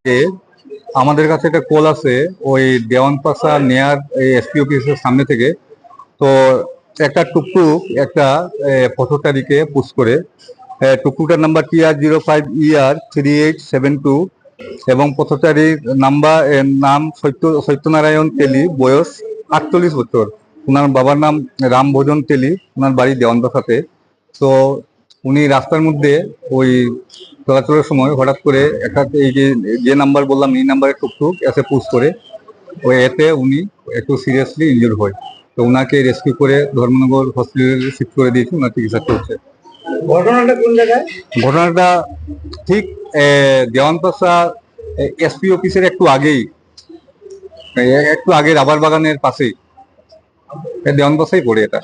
যে আমাদের কাছে একটা কল আছে ওই দেওয়ানপাশা নেয়ার এসপি অফিসের সামনে থেকে। তো একটা টুকটুক একটা পথচারীকে পুশ করে, টুকটুকটার নাম্বার TR05ER3872 এবং পথচারীর নাম সত্যনারায়ণ তেলি, বয়স 48 বছর। ওনার বাবার নাম রামভোজন তেলি, ওনার বাড়ি দেওয়ানপাশাতে। তো উনি রাস্তার মধ্যে ওই চলাচলের সময় হঠাৎ করে একটা এই যে নাম্বার বললাম এই নাম্বারে টুকটুক এসে পুশ করে, ওই এতে উনি একটু সিরিয়াসলি ইনজুর হয়। তো ওনাকে রেস্কিউ করে ধর্মনগর হসপিটালে শিফট করে দিয়েছি, ওনার চিকিৎসা চলছে। ঘটনাটা কোন জায়গায়? ঘটনাটা ঠিক দেওয়ানপাশা এসপি অফিসের একটু আগে রাবার বাগানের পাশেই, দেওয়ানপাশাই পড়ে এটা।